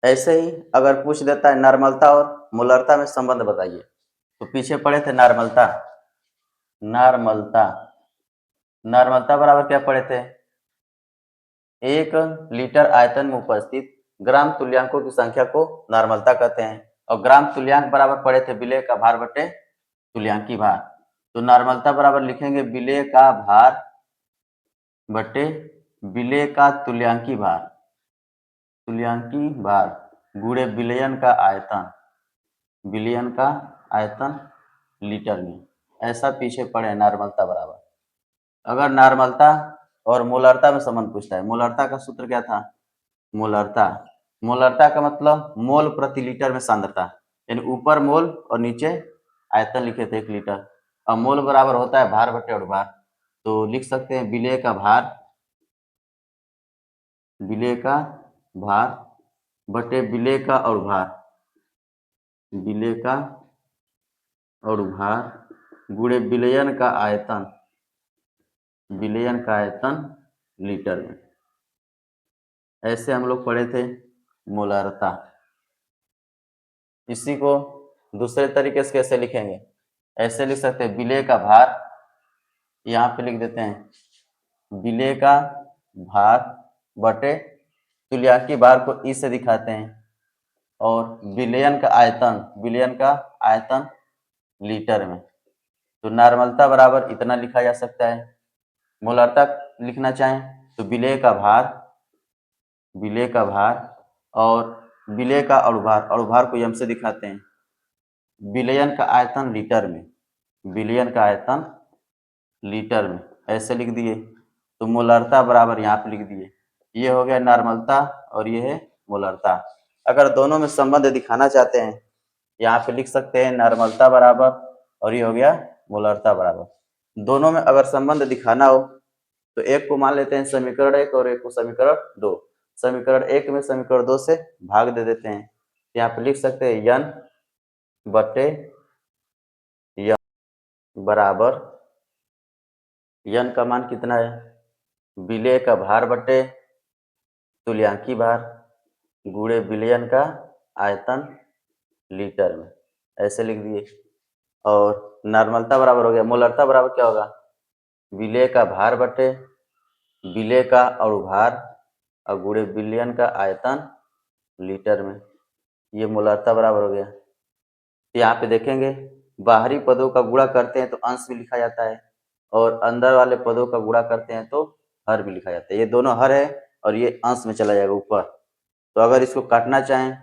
ऐसे ही अगर पूछ देता है नॉर्मलता और मोलरता में संबंध बताइए, तो पीछे पढ़े थे नॉर्मलता। नॉर्मलता नॉर्मलता बराबर क्या पढ़े थे? 1 लीटर आयतन में उपस्थित ग्राम तुल्यांकों की संख्या को नॉर्मलता कहते हैं। और ग्राम तुल्यांक बराबर पढ़े थे विलेय का भार बटे तुल्यांकी भार। तो नॉर्मलता बराबर लिखेंगे विलेय का भार बटे विलेय का तुल्यांकी भार, तुल्यांकी भार गुणे विलयन का आयतन, विलयन का आयतन लीटर में। ऐसा पीछे पढ़े नॉर्मलता बराबर। अगर नॉर्मलता और मोलरता में संबंध पूछता है, मोलरता का सूत्र क्या था? मोलरता का मतलब मोल प्रति लीटर में सांद्रता, यानी ऊपर मोल और नीचे आयतन लिखे थे 1 लीटर। अब मोल बराबर होता है भार बटे अणुभार, तो लिख सकते हैं विलेय का भार, विलेय का भार बटे विलेय का अणुभार, विलेय का अणुभार गुणे विलयन का आयतन, विलयन का आयतन लीटर में। ऐसे हम लोग पढ़े थे मोलरता। इसी को दूसरे तरीके से कैसे लिखेंगे? ऐसे लिख सकते हैं विलेय का भार, यहाँ पे लिख देते हैं विलेय का भार बटे तुल्यांकी भार को ई से दिखाते हैं, और विलयन का आयतन, विलयन का आयतन लीटर में। तो नॉर्मलता बराबर इतना लिखा जा सकता है। मोलरता लिखना चाहें तो विलेय का भार, विलेय का भार और विलेय का अणुभार, अणुभार को यम से दिखाते हैं, विलयन का आयतन लीटर में, विलयन का आयतन लीटर में। ऐसे लिख दिए। तो मोलरता बराबर यहाँ पे लिख दिए। ये हो गया नॉर्मलता और ये है मोलरता। अगर दोनों में संबंध दिखाना चाहते हैं, यहाँ पे लिख सकते हैं नॉर्मलता बराबर, और ये हो गया मोलरता बराबर। दोनों में अगर संबंध दिखाना हो तो एक को मान लेते हैं समीकरण 1 और एक को समीकरण 2। समीकरण 1 में समीकरण 2 से भाग दे देते हैं। यहाँ पे लिख सकते हैं यन बटे यम बराबर, यन का मान कितना है? विलेय का भार बटे तुल्यांकी भार गुणे विलयन का आयतन लीटर में। ऐसे लिख दिए। और नॉर्मलता बराबर हो गया, मोलरता बराबर क्या होगा? विलेय का भार बटे विलेय का अणुभार और गुणे विलयन का आयतन लीटर में। ये मोलरता बराबर हो गया। यहाँ पे देखेंगे बाहरी पदों का गुणा करते हैं तो अंश भी लिखा जाता है, और अंदर वाले पदों का गुणा करते हैं तो हर भी लिखा जाता है। ये दोनों हर है और ये अंश में चला जाएगा ऊपर। तो अगर इसको काटना चाहें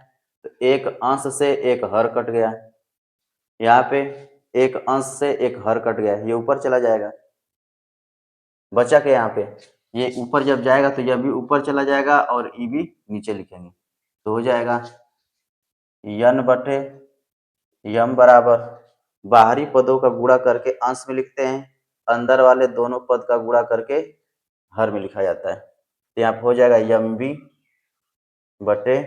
तो एक अंश से एक हर कट गया, यहाँ पे एक अंश से एक हर कट गया, ये ऊपर चला जाएगा। बचा के यहाँ पे ये ऊपर जब जाएगा तो यह भी ऊपर चला जाएगा और ई भी नीचे लिखेंगे, तो हो जाएगा यन बटे यम बराबर बाहरी पदों का गुणा करके अंश में लिखते हैं, अंदर वाले दोनों पद का गुणा करके हर में लिखा जाता है। तो यहाँ हो जाएगा यम बी बटे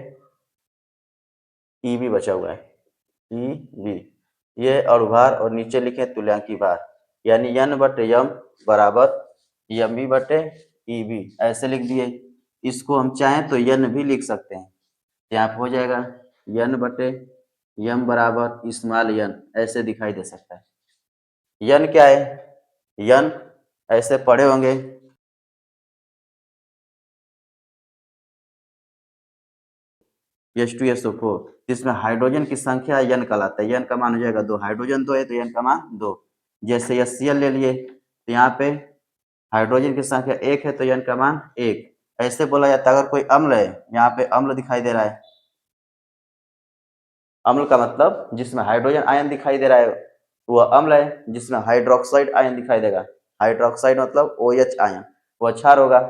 ई बी बचा हुआ है, ई बी। ये अणुभार और नीचे लिखे तुल्यांकी भार, यानी यन बटे यम बराबर यम बी बटे ई बी। ऐसे लिख दिए। इसको हम चाहें तो यन भी लिख सकते हैं। यहाँ हो जाएगा यन बटे यम बराबर स्मॉल यन, ऐसे दिखाई दे सकता है। यन क्या है? यन ऐसे पढ़े होंगे H2SO4, जिसमें हाइड्रोजन की संख्या यन कहलाता है। यन का मान हो जाएगा 2, हाइड्रोजन 2 है तो यन का मान 2। जैसे HCl ले लिए तो यहाँ पे हाइड्रोजन की संख्या 1 है तो यन का मान 1। ऐसे बोला जाता है अगर कोई अम्ल है, यहाँ पे अम्ल दिखाई दे रहा है, अम्ल का मतलब जिसमें हाइड्रोजन आयन दिखाई दे रहा है वह अम्ल है। जिसमें हाइड्रोक्साइड आयन दिखाई देगा, हाइड्रोक्साइड मतलब OH आयन, वह क्षार होगा।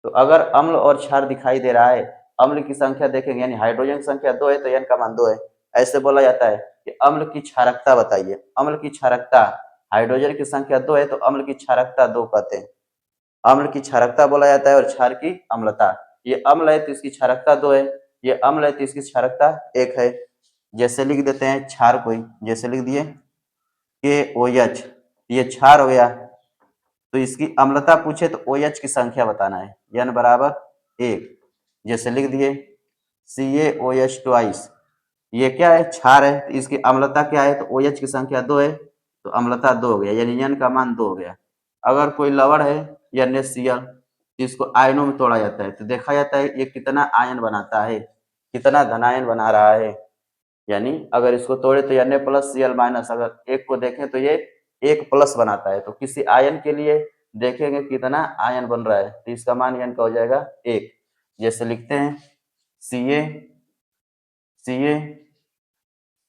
तो अगर अम्ल और क्षार दिखाई दे रहा है, अम्ल की संख्या देखेंगे यानी हाइड्रोजन की संख्या 2 है तो यन का मान 2 है। ऐसे बोला जाता है कि अम्ल की क्षारकता बताइए। अम्ल की क्षारकता, हाइड्रोजन की संख्या 2 है तो अम्ल की क्षारकता 2 कहते हैं। अम्ल की क्षारकता बोला जाता है और क्षार की अम्लता। ये अम्ल है तो इसकी क्षारकता 2 है, ये अम्ल है तो इसकी क्षारकता 1 है। जैसे लिख देते हैं क्षार कोई, जैसे लिख दिए KOH, ये क्षार हो गया। तो इसकी अम्लता पूछे तो OH की संख्या बताना है, N बराबर 1। जैसे लिख दिए CaOH ट्वाइस। ये क्या है, क्षार है, तो इसकी अम्लता क्या है, तो OH की संख्या 2 है, तो अम्लता 2 हो गया, यानी N का मान 2 हो गया। अगर कोई लवण है NaCl, इसको आयनों में तोड़ा जाता है तो देखा जाता है ये कितना आयन बनाता है, कितना धनायन बना रहा है। यानी अगर इसको तोड़े तो Na+Cl-, अगर एक को देखें तो ये 1+ बनाता है, तो किसी आयन के लिए देखेंगे कितना आयन बन रहा है, तो इसका मान N का हो जाएगा 1। जैसे लिखते हैं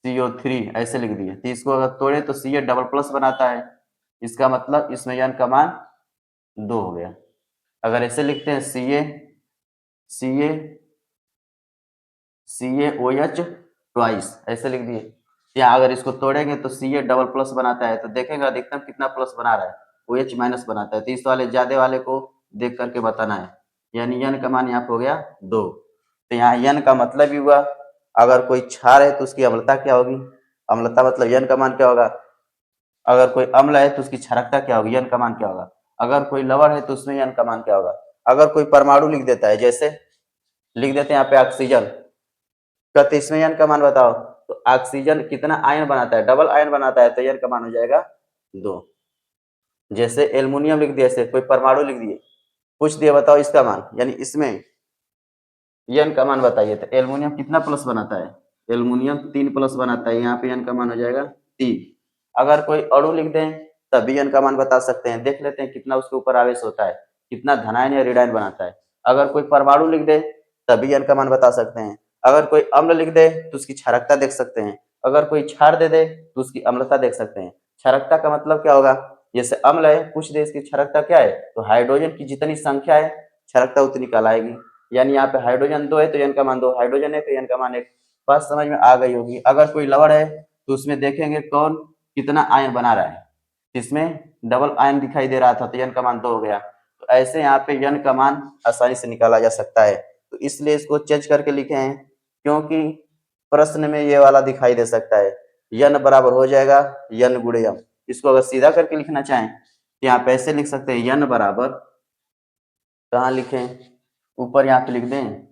CO3 ऐसे लिख दिए, तो इसको अगर तोड़े तो Ca++ बनाता है, इसका मतलब इसमें N का मान 2 हो गया। अगर ऐसे लिखते हैं CaOH ट्वाइस ऐसे लिख दिए, यहाँ अगर इसको तोड़ेंगे तो Ca++ बनाता है, तो देखेंगे अधिकतम कितना प्लस बना रहा है, OH- बनाता है, तो इस वाले ज्यादा वाले को देख करके बताना है, यानी N का मान यहाँ पे हो गया 2। तो यहाँ N का मतलब ही हुआ, अगर कोई क्षार है तो उसकी अम्लता क्या होगी, अम्लता मतलब N का मान क्या होगा, अगर कोई अम्ल है तो उसकी क्षारकता क्या होगी, N का मान क्या होगा, अगर कोई लवण है तो उसमें N का मान क्या होगा। अगर कोई परमाणु लिख देता है, जैसे लिख देते हैं यहाँ पे ऑक्सीजन, कहते इसमें N का मान बताओ, तो ऑक्सीजन कितना आयन बनाता है, डबल आयन बनाता है, तो N का मान हो जाएगा 2। जैसे एल्युमिनियम लिख दिया, ऐसे कोई परमाणु लिख दिए, पूछ दिया बताओ इसका मान, यानी इसमें N का मान बताइए, तो एल्युमिनियम कितना प्लस बनाता है, एल्युमिनियम 3+ बनाता है, यहाँ पे N का मान हो जाएगा 3। अगर कोई अणु लिख दें तभी N का मान बता सकते हैं, देख लेते हैं कितना उसके ऊपर आवेश होता है, कितना धनायन या ऋणायन बनाता है। अगर कोई परमाणु लिख दे तभी N का मान बता सकते हैं, अगर कोई अम्ल लिख दे तो उसकी क्षारकता देख सकते हैं, अगर कोई क्षार दे दे तो उसकी अम्लता देख सकते हैं। क्षारकता का मतलब क्या होगा, जैसे अम्ल है, पूछ दे इसकी क्षारकता क्या है, तो हाइड्रोजन की जितनी संख्या है क्षारकता उतनी कहलाएगी, यानी यहाँ पे हाइड्रोजन 2 है तो N का मान 2, हाइड्रोजन है तो N का मान 1। बात समझ में आ गई होगी। अगर कोई लवण है तो उसमें देखेंगे कौन कितना आयन बना रहा है, इसमें डबल आयन दिखाई दे रहा था तो N का मान 2 हो गया। तो ऐसे यहाँ पे N का मान आसानी से निकाला जा सकता है, तो इसलिए इसको चेंज करके लिखे हैं, क्योंकि प्रश्न में ये वाला दिखाई दे सकता है। N बराबर हो जाएगा N×M। इसको अगर सीधा करके लिखना चाहें तो यहाँ पे ऐसे लिख सकते हैं, N बराबर, कहाँ लिखें, ऊपर यहाँ पे लिख दें,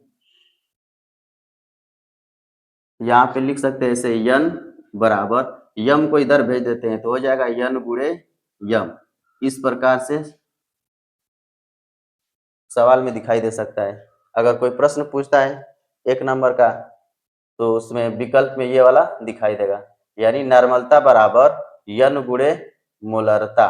यहाँ पे लिख सकते हैं ऐसे N बराबर, यम को इधर भेज देते हैं तो हो जाएगा N×M। इस प्रकार से सवाल में दिखाई दे सकता है। अगर कोई प्रश्न पूछता है 1 नंबर का, तो उसमें विकल्प में ये वाला दिखाई देगा, यानी नॉर्मलता बराबर N×मोलरता,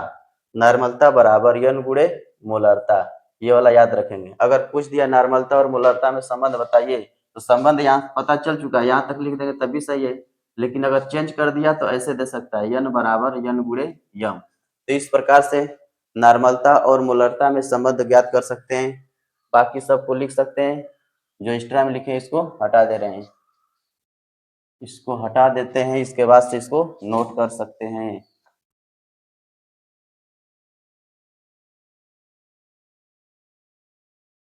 नॉर्मलता बराबर N×मोलरता, ये वाला याद रखेंगे। अगर पूछ दिया नॉर्मलता और मोलरता में संबंध बताइए, तो संबंध यहाँ पता चल चुका है, यहाँ तक लिख देंगे तब भी सही है, लेकिन अगर चेंज कर दिया तो ऐसे दे सकता है N बराबर N×M। तो इस प्रकार से नॉर्मलता और मोलरता में संबंध ज्ञात कर सकते हैं। बाकी सबको लिख सकते हैं, जो एक्स्ट्रा में लिखे इसको हटा दे रहे हैं, इसको हटा देते हैं, इसके बाद से इसको नोट कर सकते हैं।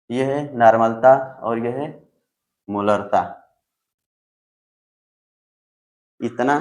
यह है नॉर्मलता और यह है मोलरता। इतना